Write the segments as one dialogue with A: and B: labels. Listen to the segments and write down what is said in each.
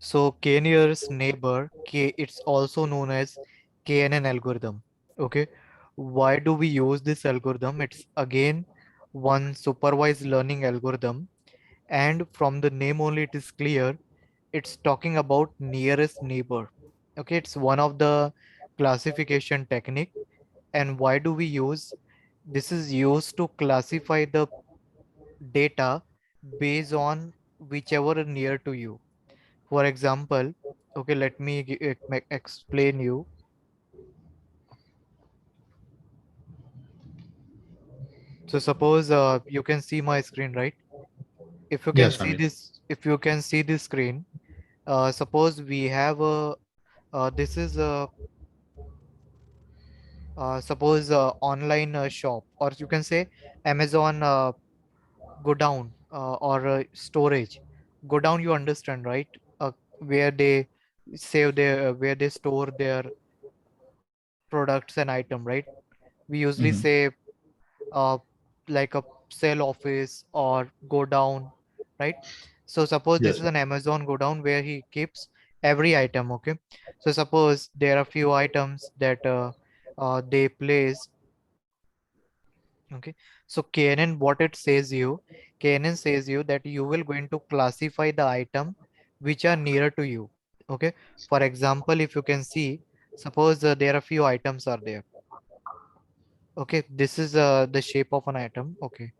A: So k-nearest neighbor, k, it's also known as KNN algorithm. Okay, why do we use this algorithm? It's again one supervised learning algorithm, and from the name only it is clear it's talking about nearest neighbor. Okay, it's one of the classification technique. And why do we use this? Is used to classify the data based on whichever near to you. For example, okay, let me explain you. So suppose you can see my screen, right? If you can
B: Yes,
A: see
B: Ramit.
A: this, if you can see this screen, suppose we have a this is a suppose online shop, or you can say Amazon go down, or storage go down, you understand, right? Where they save their where they store their products and item, right? We usually
B: Hmm.
A: say uh, like a sell office or go down, right? So suppose this
B: Yes.
A: is an Amazon go down where he keeps every item. Okay, so suppose there are few items that they place. Okay, so KNN, what it says you, KNN says you that you will going to classify the item which are nearer to you. Okay, for example, if you can see, suppose there are few items are there. Okay, this is the shape of an item. Okay,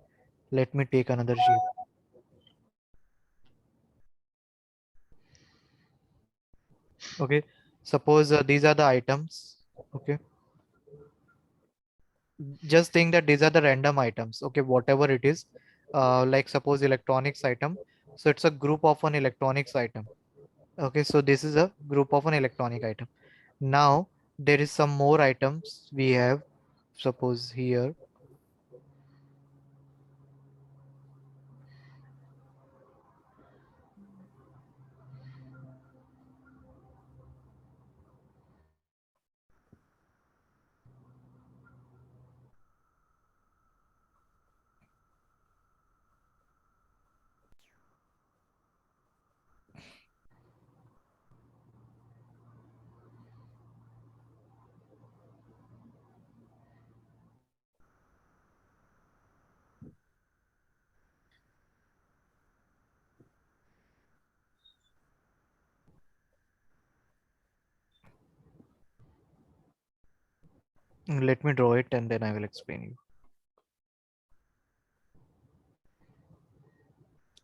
A: let me take another shape. Okay, suppose these are the items. Okay, just think that these are the random items. Okay, whatever it is, like suppose electronics item, so it's a group of an electronics item. Okay, so this is a group of an electronic item. Now there is some more items we have. Suppose here, let me draw it and then I will explain you.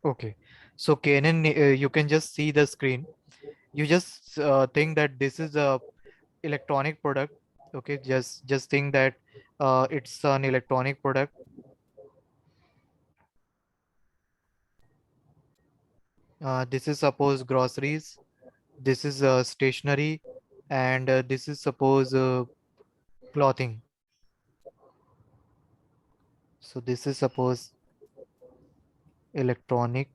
A: Okay, so Canon, you can just see the screen. You just think that this is a electronic product. Okay, just think that it's an electronic product. This is suppose groceries, this is stationery, and this is suppose clothing. So this is suppose electronic,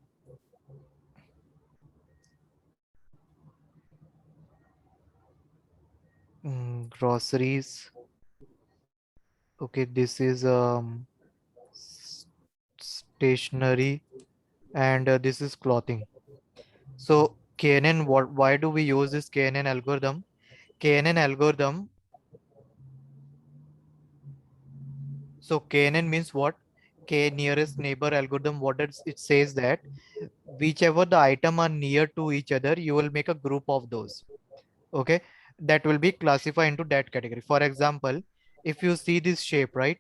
A: groceries. Okay, this is s- stationery, and this is clothing. So KNN, what? Why do we use this KNN algorithm? KNN algorithm. So KNN means what? K nearest neighbor algorithm. What it says that whichever the item are near to each other, you will make a group of those. Okay, that will be classified into that category. For example, if you see this shape, right?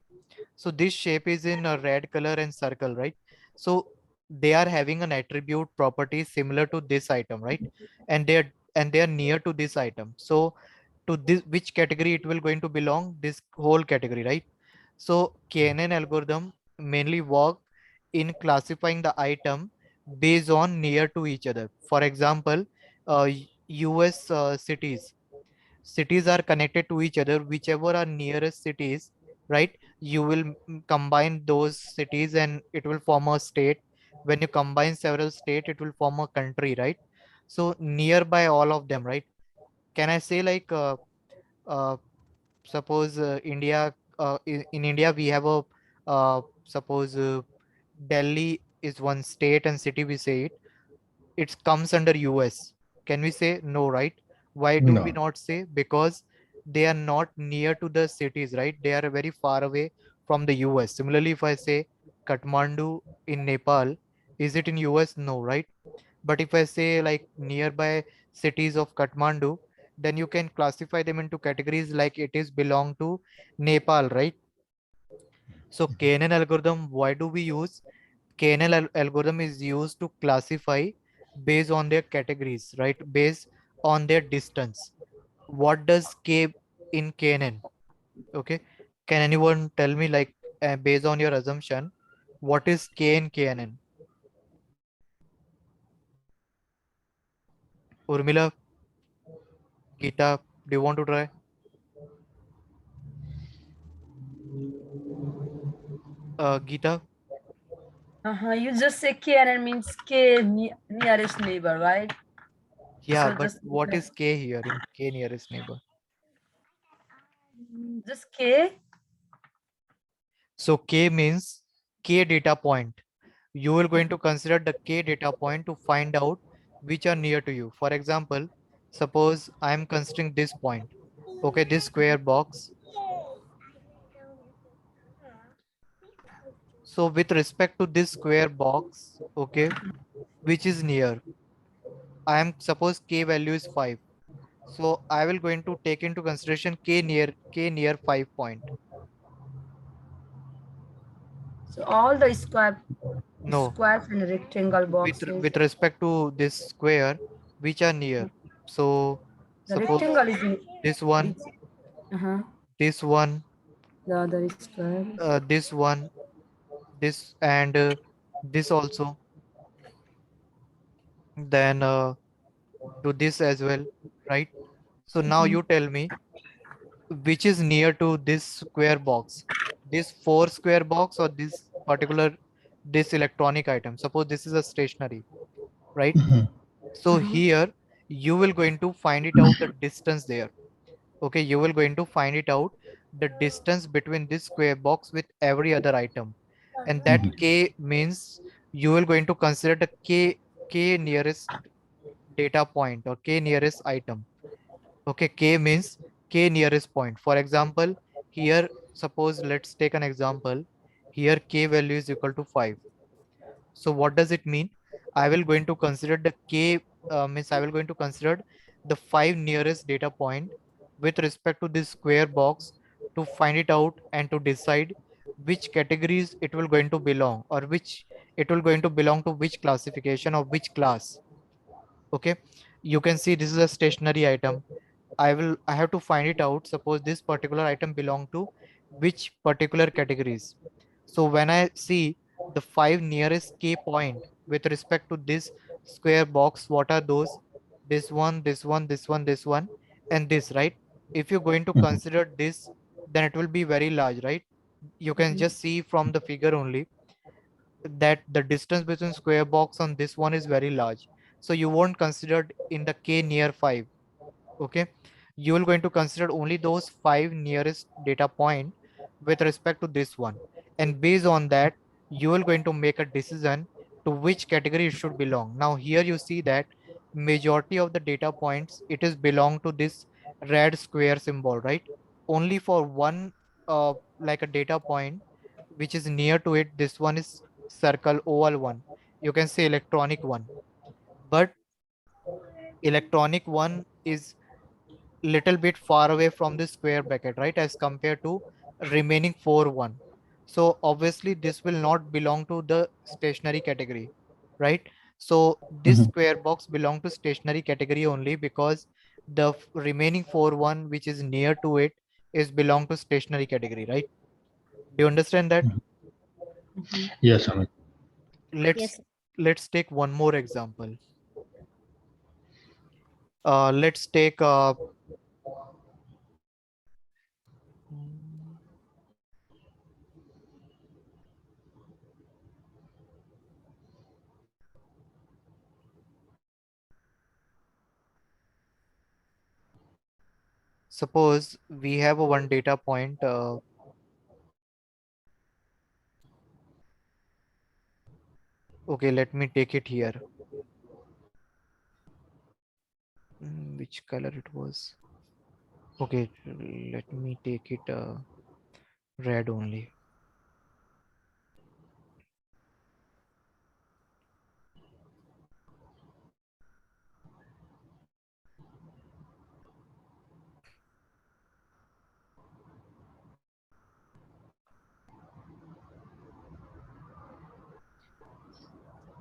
A: So this shape is in a red color and circle, right? So they are having an attribute property similar to this item, right? And they are near to this item. So to this, which category it will going to belong? This whole category, right? So KNN algorithm mainly work in classifying the item based on near to each other. For example, US cities are connected to each other. Whichever are nearest cities, right, you will combine those cities and it will form a state. When you combine several state, it will form a country, right? So nearby all of them, right? Can I say like uh, suppose India, in India we have a suppose Delhi is one state and city, we say it comes under US. Can we say no, right? Why do we
B: No.
A: not say? Because they are not near to the cities, right? They are very far away from the US. Similarly, if I say Kathmandu in Nepal, is it in US? No, right? But if I say like nearby cities of Kathmandu, then you can classify them into categories like it is belong to Nepal, right? So KNN algorithm, why do we use? KNN algorithm is used to classify based on their categories, right? Based on their distance. What does K in KNN? Okay. Can anyone tell me like based on your assumption, what is K in KNN? Urmila, Geeta, do you want to try? Geeta?
C: You just say KNN means nearest neighbor, right?
A: Yeah,
C: So
A: but what is K here in K nearest neighbor?
C: just K.
A: So K means K data point. You will going to consider the K data point to find out which are near to you. For example, suppose I am considering this point. Okay, this square box. So with respect to this square box, okay, which is near, I am suppose K value is 5. So I will going to take into consideration K near 5 point.
C: So all the
A: No,
C: squares and rectangle boxes.
A: with respect to this square, which are near. So
C: The
A: suppose
C: rectangle is in
A: this one,
C: which? Uh-huh.
A: this one,
C: The other square.
A: this one, this and this also. Then to this as well, right? So now you tell me which is near to this square box, this four square box or this particular this electronic item. Suppose this is a stationary, right?
B: Mhm.
A: So here you will going to find it out the distance there. Okay, you will going to find it out the distance between this square box with every other item, and that
B: Mhm.
A: k means you will going to consider the k nearest data point or k nearest item. Okay, k means k nearest point. For example, here suppose let's take an example. Here k value is equal to 5. So what does it mean? I will going to consider the k means I will going to consider the 5 nearest data point with respect to this square box to find it out and to decide which categories it will going to belong, or which it will going to belong to which classification or which class. Okay, you can see this is a stationary item. I have to find it out. Suppose this particular item belong to which particular categories. So when I see the 5 nearest k point with respect to this square box, what are those? This one, this one, this one, this one, and this, right? If you're going to
B: Mhm.
A: consider this, then it will be very large, right? You can just see from the figure only that the distance between square box on this one is very large. So you won't consider it in the k near 5. Okay, you will going to consider only those 5 nearest data point with respect to this one, and based on that you will going to make a decision to which category it should belong. Now here you see that majority of the data points it is belong to this red square symbol, right? Only for one like a data point which is near to it, this one is circle oval one, you can say electronic one. But electronic one is little bit far away from the square bracket, right, as compared to remaining four one. So obviously this will not belong to the stationary category, right? So this
B: Mhm.
A: square box belong to stationary category only because the remaining four one which is near to it is belong to stationary category, right? Do you understand that?
B: Mhm. Yes, Amit.
A: let's
D: Yes.
A: let's take one more example. Let's take mm, suppose we have a one data point. Okay, let me take it here. which color it was. Okay, let me take it red only.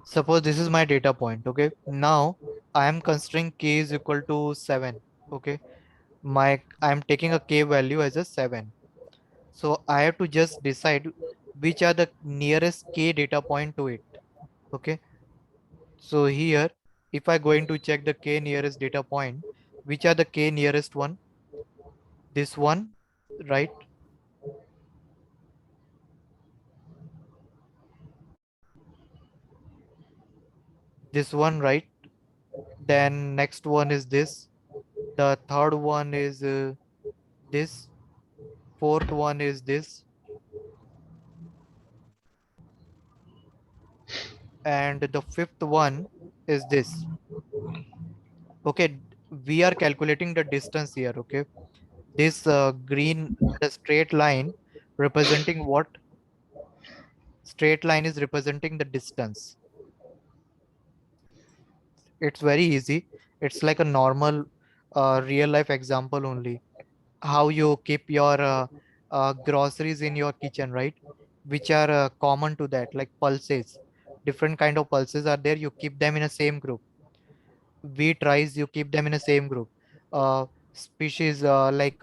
A: Suppose this is my data point. Okay, now I am considering k is equal to 7. Okay, I am taking a k value as a 7. So I have to just decide which are the nearest k data point to it. Okay, so here if I going to check the k nearest data point, which are the k nearest one? This one, right? This one, right? Then next one is this. The third one is this. Fourth one is this. And the fifth one is this. Okay, we are calculating the distance here. Okay, this green, the straight line representing what? Straight line is representing the distance. It's very easy. It's like a normal real life example only. How you keep your groceries in your kitchen, right? Which are common to that, like pulses. Different kind of pulses are there. You keep them in a same group. Wheat rice, you keep them in a same group. Species like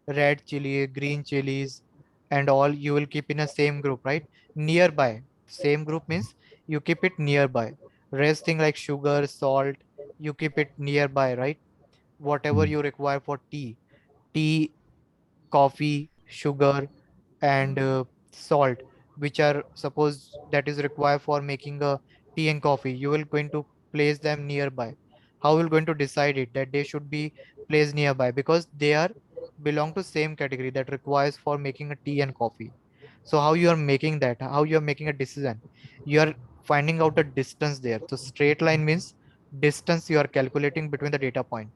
A: red chili, green chilies, and all you will keep in a same group, right? Nearby. Same group means you keep it nearby. Rest thing like sugar, salt, you keep it nearby, right? Whatever
B: Mm.
A: you require for tea, coffee, sugar, and salt, which are suppose that is required for making a tea and coffee, you will going to place them nearby. How will going to decide it that they should be placed nearby? Because they are belong to same category that requires for making a tea and coffee. So how you are making that? How you are making a decision? You are finding out a distance there. So straight line means distance you are calculating between the data point.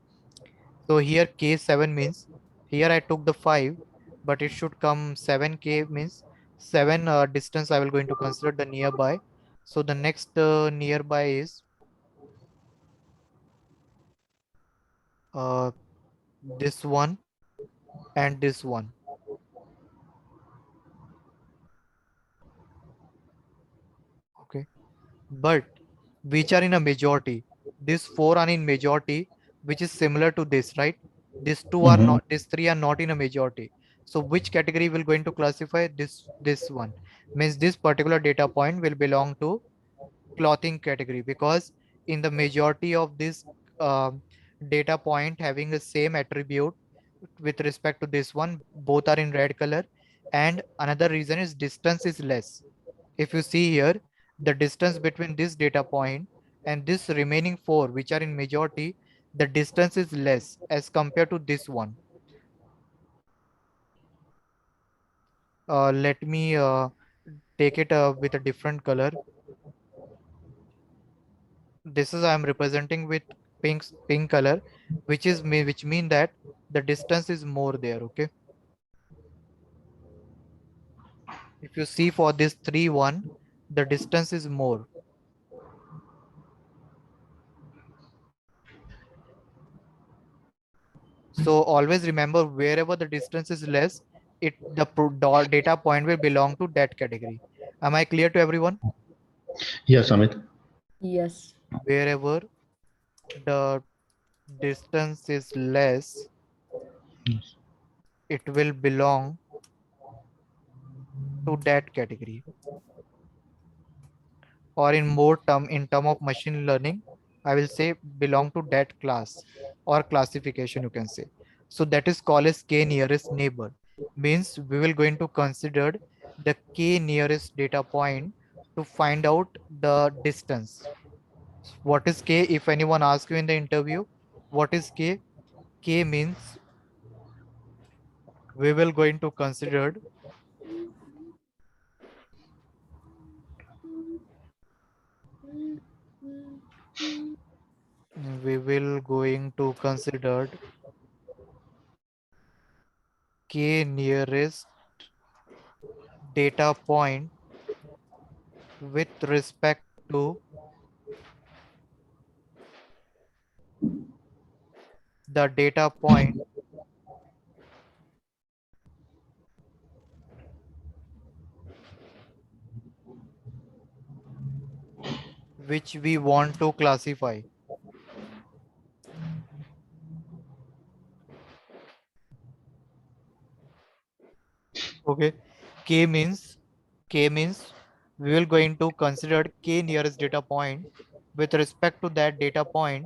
A: So here K7 means here I took the 5, but it should come 7K means 7 distance I will going to consider the nearby. So the next nearby is uh, this one and this one. Okay. But which are in a majority? These four are in majority, which is similar to this, right? These two are
B: Mm-hmm.
A: not, these three are not in a majority. So which category will going to classify this one? Means this particular data point will belong to clothing category, because in the majority of this um data point having the same attribute with respect to this one, both are in red color. And another reason is distance is less. If you see here, the distance between this data point and this remaining four which are in majority, the distance is less as compared to this one. Let me take it with a different color. This is I am representing with pink color, which mean that the distance is more there. Okay, if you see for this 3 1, the distance is more. So always remember, wherever the distance is less, data point will belong to that category. Am I clear to everyone?
B: Yes, Amit.
C: Yes.
A: Wherever the distance is less,
B: Yes.
A: it will belong to that category. Or in term of machine learning, I will say belong to that class or classification, you can say. So that is called as k nearest neighbor. Means we will going to consider the k nearest data point to find out the distance. What is k? If anyone asks you in the interview what is k, k means we will going to consider we will going to consider k nearest data point with respect to the data point which we want to classify. Okay, k means we will going to consider k nearest data point with respect to that data point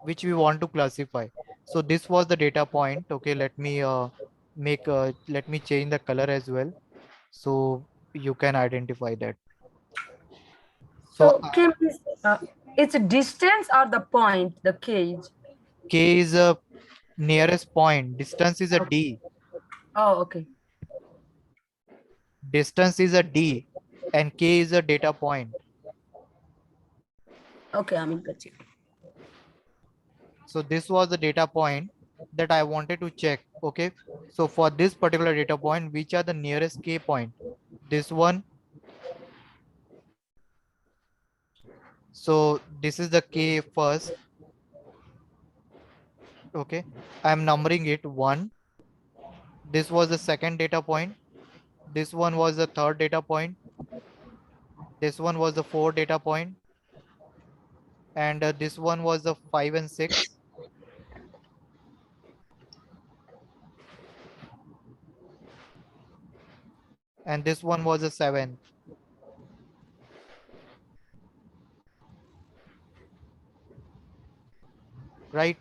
A: which we want to classify. So this was the data point. Okay, let me change the color as well so you can identify that. So
C: So K means it's a distance or the point, the cage.
A: k is a nearest point, distance is a
C: Okay.
A: d,
C: Oh, okay.
A: distance is a d, and k is a data point.
C: Okay, I mean, got you.
A: So this was the data point that I wanted to check. Okay, so for this particular data point, which are the nearest k point? This one. So this is the k first. Okay, I'm numbering it 1. This was the second data point. This one was the third data point. This one was the fourth data point, and this one was the 5 and 6, and this one was the 7th. Right?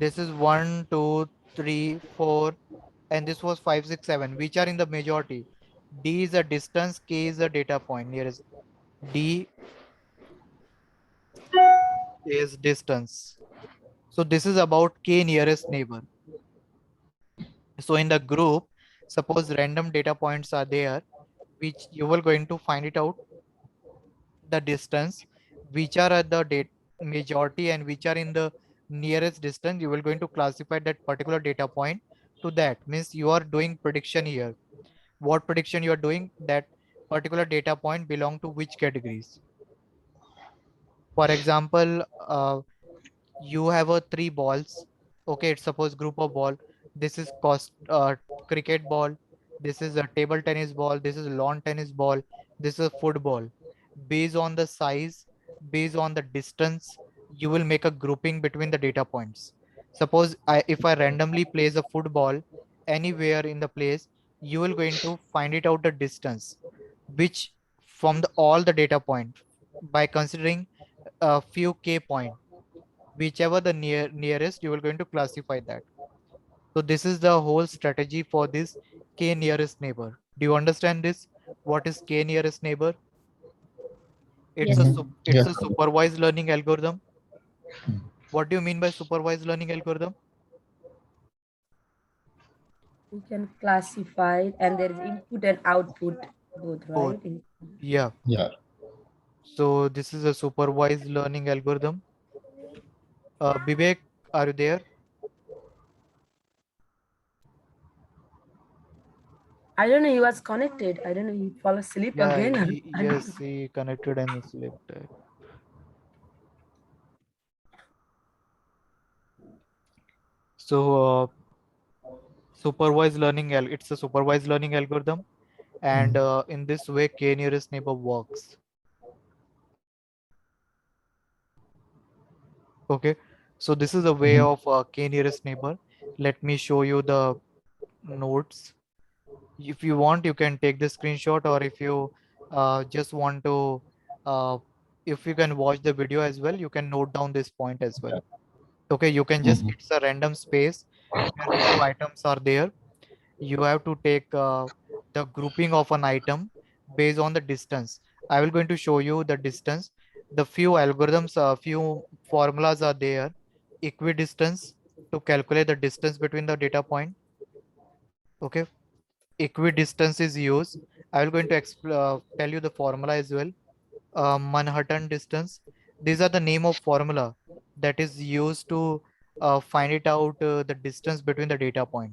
A: This is 1, 2, 3, 4, and this was 5, 6, 7, which are in the majority. D is a distance, K is a data point. Nearest D is distance. So this is about K nearest neighbor. So in the group, suppose random data points are there, which you will going to find it out the distance, which are at the date majority and which are in the nearest distance. You will going to classify that particular data point to that. Means you are doing prediction here. What prediction you are doing? That particular data point belong to which categories? For example, you have a 3 balls. Okay, it's suppose group of ball. This is cost cricket ball. This is a table tennis ball. This is lawn tennis ball. This is a football. Based on the size, based on the distance, you will make a grouping between the data points. Suppose if I randomly place a football anywhere in the place, you will going to find it out the distance, which from the all the data point by considering a few k point, whichever the nearest, you will going to classify that. So this is the whole strategy for this k nearest neighbor. Do you understand this? What is k nearest neighbor? It's
C: Yes.
A: a
B: Mhm.
A: it's
B: Yes.
A: a supervised learning algorithm.
B: Hmm.
A: What do you mean by supervised learning algorithm?
C: We can classify, and there is input and output both,
A: Both.
C: right?
A: Yeah.
B: Yeah.
A: So this is a supervised learning algorithm. Vivek, are you there?
C: I don't know. He was connected. I don't know. He fall asleep
A: Yeah.
C: again. I don't
A: Yes, he connected and slept. So it's a supervised learning algorithm, and
B: Hmm.
A: in this way k nearest neighbor works. Okay, so this is a way
B: Mhm.
A: of k nearest neighbor. Let me show you the notes. If you want, you can take the screenshot, or if you just want to uh, if you can watch the video as well, you can note down this point as well. Okay, you can just,
B: Mhm.
A: it's a random space where few items are there. You have to take the grouping of an item based on the distance. I will going to show you the distance. The few algorithms, few formulas are there. Equidistance, to calculate the distance between the data point. Okay, equidistance is used. I will going to tell you the formula as well. Manhattan distance, these are the name of formula that is used to find it out the distance between the data point.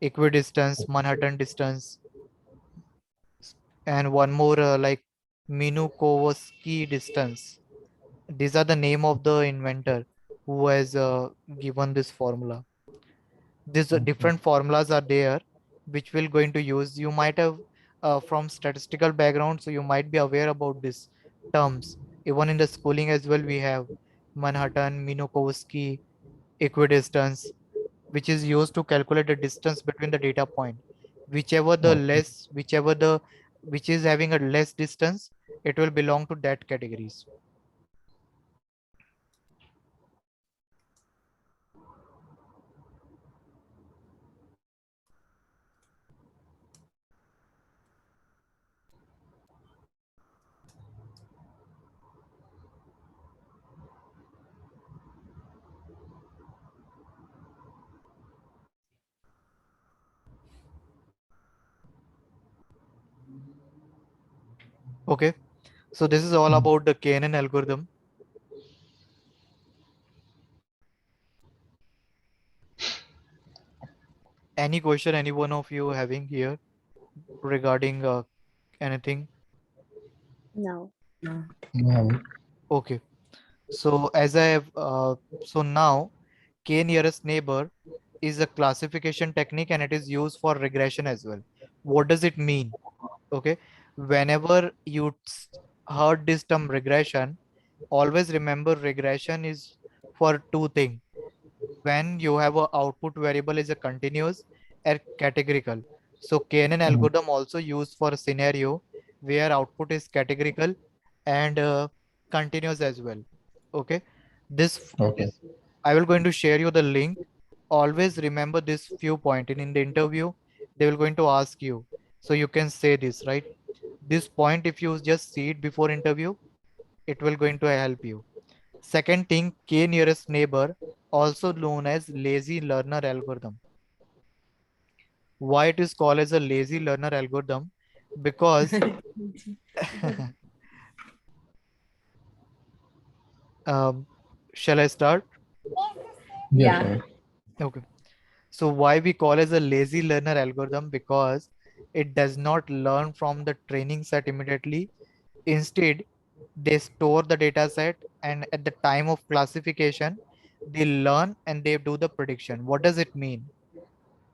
A: Equidistance, Manhattan distance, and one more like Minkowski distance. These are the name of the inventor who has given this formula. These
B: Okay.
A: different formulas are there which we're going to use. You might have from statistical background, so you might be aware about these terms. Even in the schooling as well, we have Manhattan, Minkowski, equidistance, which is used to calculate the distance between the data point. Whichever the
B: Okay.
A: less, whichever the which is having a less distance, it will belong to that categories. Okay, so this is all
B: Mm.
A: about the KNN algorithm. Any question any one of you having here regarding anything?
D: No.
C: No.
B: No.
A: Okay, so as I have so now k nearest neighbor is a classification technique and it is used for regression as well. What does it mean? Okay, whenever you heard this term regression, always remember regression is for two things. When you have a output variable is a continuous or categorical. So KNN
B: Mm.
A: algorithm also used for a scenario where output is categorical and continuous as well. Okay,
B: Okay.
A: this I will going to share you the link. Always remember this few point. In the interview they will going to ask you, so you can say this, right? This point, if you just see it before interview, it will going to help you. Second thing, k nearest neighbor, also known as lazy learner algorithm. Why it is called as a lazy learner algorithm? Because um, shall I start?
B: Yes,
C: Yeah.
B: Amit.
A: Okay. So why we call as a lazy learner algorithm? Because it does not learn from the training set immediately. Instead, they store the data set and at the time of classification, they learn and they do the prediction. What does it mean?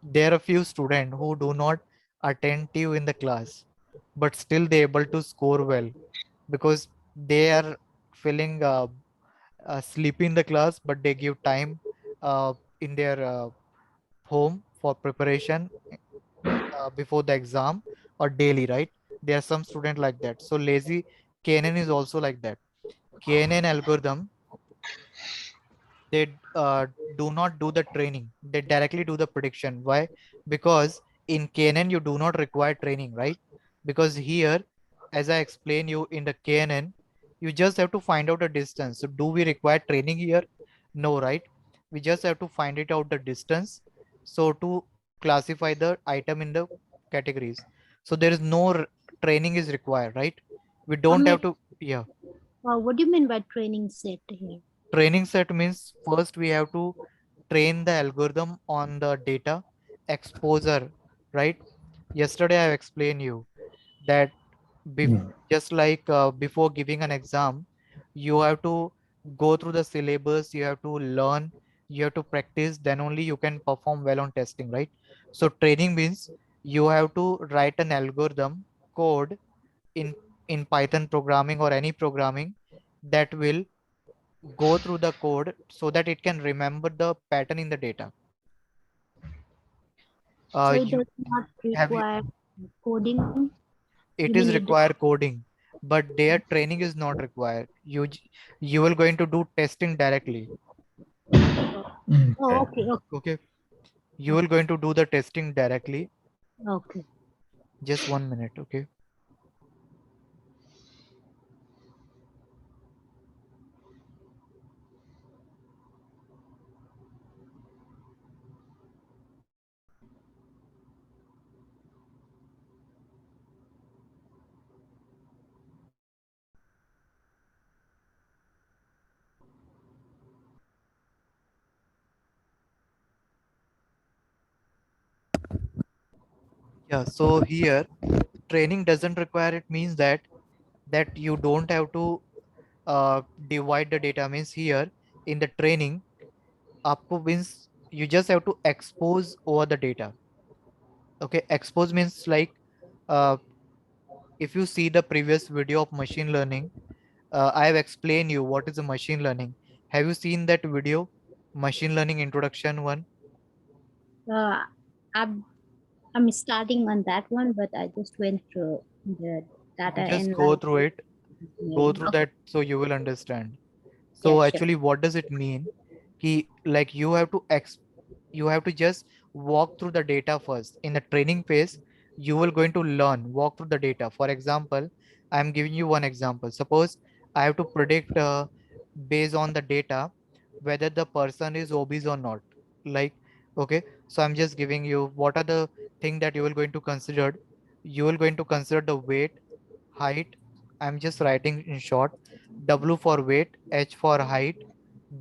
A: There are a few students who do not attentive in the class, but still they able to score well because they are feeling sleepy in the class, but they give time in their home for preparation before the exam or daily, right? There are some students like that. So lazy KNN is also like that. KNN algorithm, they do not do the training. They directly do the prediction. Why? Because in KNN you do not require training, right? Because here, as I explain you in the KNN, you just have to find out the distance. So do we require training here? No, right? We just have to find it out the distance. So to classify the item in the categories. So there is no training is required, right? We don't have
D: Amit,
A: to, yeah.
D: what do you mean by training set here?
A: Training set means first we have to train the algorithm on the data exposure, right? Yesterday I explained you that
B: Mm.
A: just like before giving an exam, you have to go through the syllabus, you have to learn, you have to practice, then only you can perform well on testing, right? So training means you have to write an algorithm code in Python programming or any programming that will go through the code so that it can remember the pattern in the data.
D: So it
A: You
D: does not
A: have you,
D: require coding. You
A: it
D: mean
A: is
D: it?
A: require coding, but their training is not required. You will going to do testing directly.
D: Oh,
B: Okay.
D: okay, okay,
A: Okay, you will going to do the testing directly.
D: okay.
A: Just 1 minute. Okay. Yeah, so here training doesn't require, it means that you don't have to divide the data. Means here in the training आपको means you just have to expose over the data. Okay, expose means like uh, if you see the previous video of machine learning, I have explained you what is a machine learning. Have you seen that video, machine learning introduction one?
D: Uh, I'm, I'm starting on that one, but I just went through the data
A: Just go through
D: analysis.
A: it, go through
D: Okay.
A: that so you will understand.
D: Yeah,
A: So
D: sure.
A: actually, what does it mean? Ki, like you have to just walk through the data first. In the training phase, you will going to learn, walk through the data. For example, I'm giving you one example. Suppose I have to predict based on the data whether the person is obese or not. Like, okay, so I'm just giving you what are the thing that you will going to consider. You will going to consider the weight, height. I'm just writing in short. W for weight, H for height,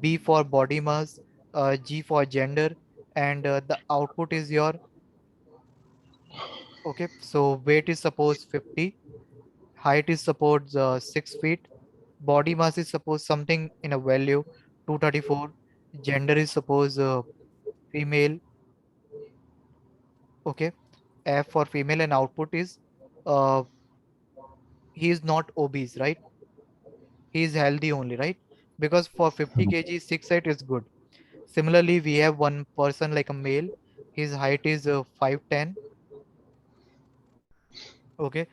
A: B for body mass, G for gender, and the output is your, okay. So weight is suppose 50, height is suppose 6 feet, body mass is suppose something in a value 234, gender is suppose female, okay. F for female, and output is uh, he is not obese, right? He is healthy only, right? Because for 50 kg 6'8" is good. Similarly, we have one person like a male. His height is 5'10". Okay.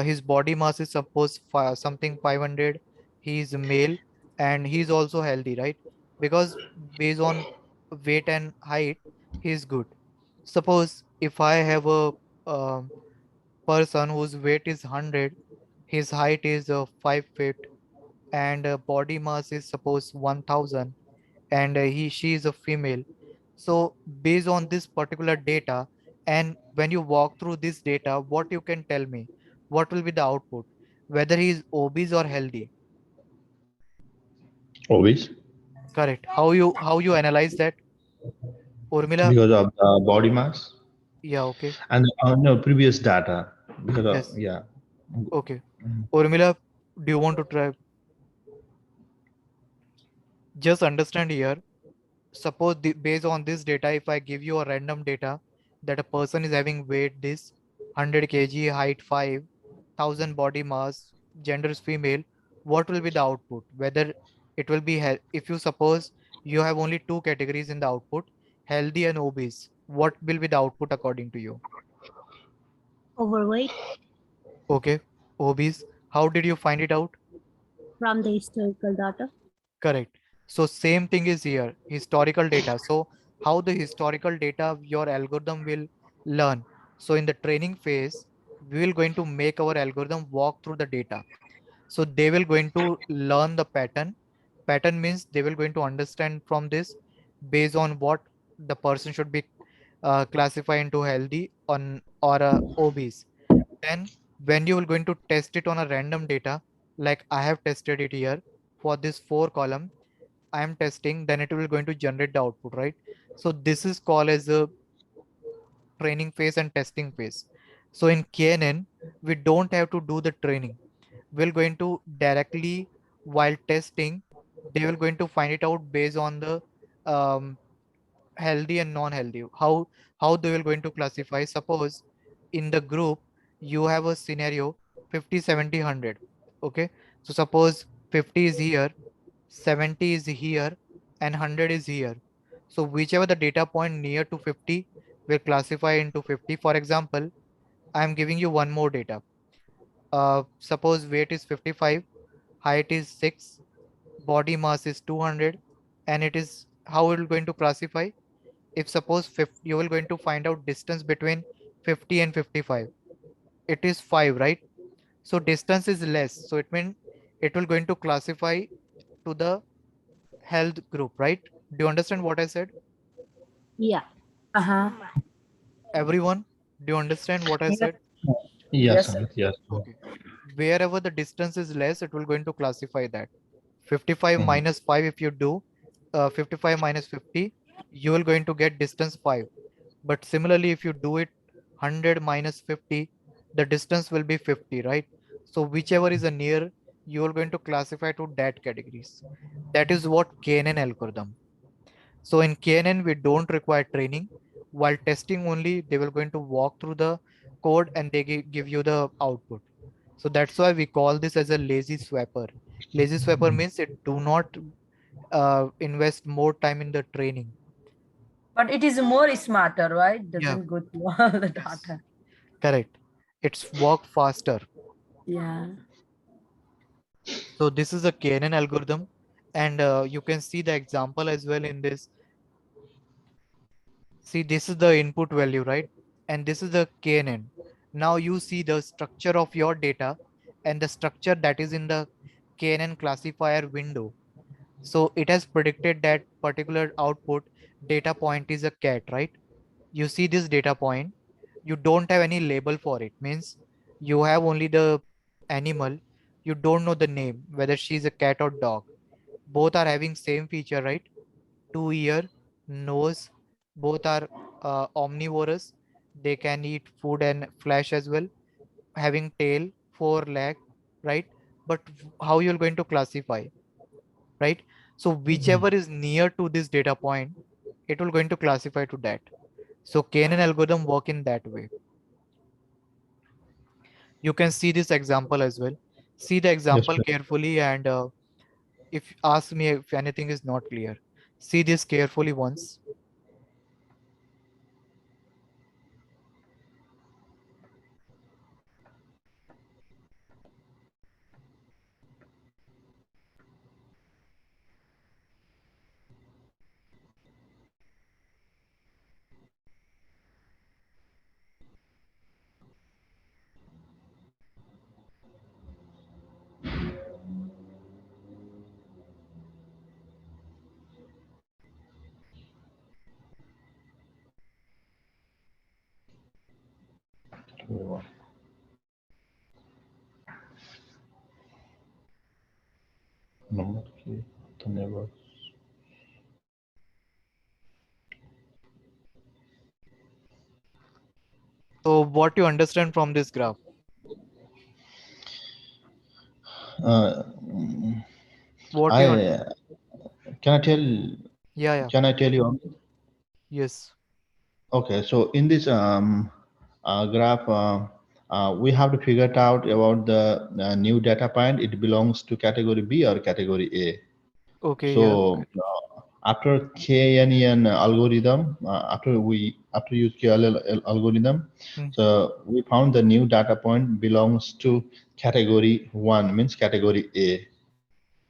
A: His body mass is suppose something 500. He is male and he is also healthy, right? Because based on weight and height, he is good. Suppose if I have a person whose weight is 100, his height is 5 feet, and body mass is suppose 1000, and she is a female. So based on this particular data, and when you walk through this data, what you can tell me, what will be the output, whether he is obese or healthy?
B: Obese,
A: Correct. How you analyze that, Urmila?
B: because of the body mass
A: Yeah, okay.
B: and no previous data. Because of,
A: Yes,
B: yeah.
A: okay. Urmila, do you want to try? Just understand here, suppose based on this data, if I give you a random data that a person is having weight this 100 kg, height 5, 1000 body mass, gender is female, what will be the output? Whether it will be if you suppose you have only two categories in the output, healthy and obese, what will be the output according to you?
D: Overweight
A: Okay, obese. How did you find it out?
D: from the historical data.
A: Correct. So same thing is here, historical data. So how the historical data your algorithm will learn. So in the training phase, we will going to make our algorithm walk through the data. So they will going to learn the pattern. Pattern means they will going to understand from this based on what the person should be classified into healthy on or obese. Then when you will going to test it on a random data, like I have tested it here for this 4 column, I am testing, then it will going to generate the output, right? So this is called as a training phase and testing phase. So in KNN, we don't have to do the training. We're going to directly while testing, they will going to find it out based on the um, healthy and non-healthy. How they will going to classify. Suppose in the group you have a scenario 50, 70, 100. Okay. So suppose 50 is here, 70 is here, and 100 is here. So whichever the data point near to 50 will classify into 50. For example, I am giving you one more data. Suppose weight is 55, height is 6, body mass is 200, and it is how it will going to classify. If suppose 50, you will going to find out distance between 50 and 55. It is 5, right? So distance is less. So it means it will going to classify to the health group, right? Do you understand what I said?
D: Yeah.
C: Uh-huh.
A: Everyone, do you understand what I
C: Yeah.
A: said?
B: Yes,
C: Yes, sir.
B: Amit, yes.
A: Okay. Wherever the distance is less, it will going to classify that. 55
B: Mhm.
A: minus 5, if you do 55 minus 50, you will going to get distance 5. But similarly, if you do it 100 minus 50, the distance will be 50, right? So whichever is a near, you are going to classify to that categories. That is what KNN algorithm. So in KNN, we don't require training. While testing only, they will going to walk through the code and they give you the output. So that's why we call this as a lazy swapper. Lazy swapper means it do not invest more time in the training.
C: But it is more smarter, right?
A: Yeah.
C: Doesn't go through all the
A: Yes.
C: data.
A: Correct. It's work faster.
C: Yeah.
A: So this is a KNN algorithm, and you can see the example as well in this. See, this is the input value, right? And this is the KNN. Now you see the structure of your data and the structure that is in the KNN classifier window. So it has predicted that particular output data point is a cat, right? You see this data point, you don't have any label for it, means you have only the animal, you don't know the name, whether she's a cat or dog. Both are having same feature, right? 2 ear, nose, both are omnivorous. They can eat food and flesh as well, having tail, 4 leg, right? But how you're going to classify, right? So whichever is near to this data point, it will going to classify to that. So KNN algorithm work in that way. You can see this example as well. See the
B: Yes,
A: example
B: sir.
A: carefully, and if ask me if anything is not clear, see this carefully once.
B: Number key, धन्यवाद.
A: So what you understand from this graph? What you
B: I can I tell
A: yeah.
B: can I tell you?
A: Yes.
B: Okay, so in this graph, we have to figure it out about the new data point. It belongs to category B or category A.
A: Okay, yeah.
B: So after KNN algorithm, after use KLL algorithm,
A: Hmm.
B: so we found the new data point belongs to category 1, means category A.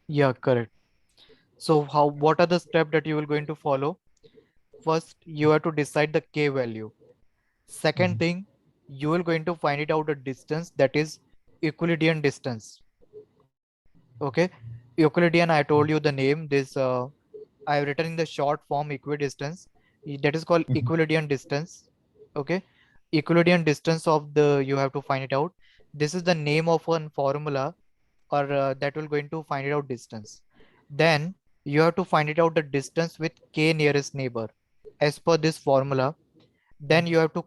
A: Yeah, correct. So what are the steps that you will going to follow? First, you have to decide the K value. Second thing, you will going to find it out a distance, that is Euclidean distance. Okay. Euclidean, I told you the name. This I have written in the short form equidistance. That is called Euclidean distance. Okay. Euclidean distance of the, you have to find it out. This is the name of one formula, or that will going to find it out distance. Then you have to find it out the distance with K nearest neighbor as per this formula. Then you have to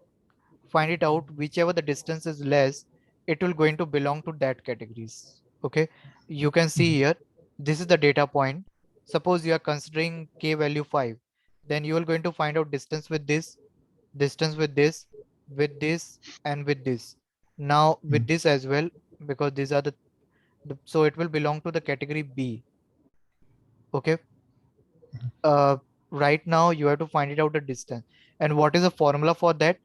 A: find it out whichever the distance is less, it will going to belong to that categories. Okay. You can see here, this is the data point. Suppose you are considering K value 5, then you are going to find out distance with this, distance with this, with this, and with this. Now with this as well, because these are so it will belong to the category B. Okay. Right now you have to find it out the distance. And what is the formula for that?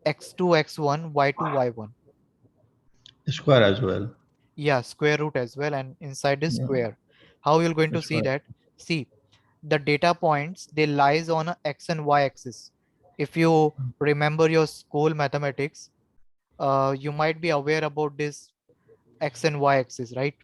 A: X2, x1, y2, y1.
B: Square as well.
A: Yeah, square root as well, and inside is
B: Yeah,
A: square. How you're going to see
B: square.
A: that? See, the data points, they lies on a x and y axis. If you remember your school mathematics, you might be aware about this x and y axis, right?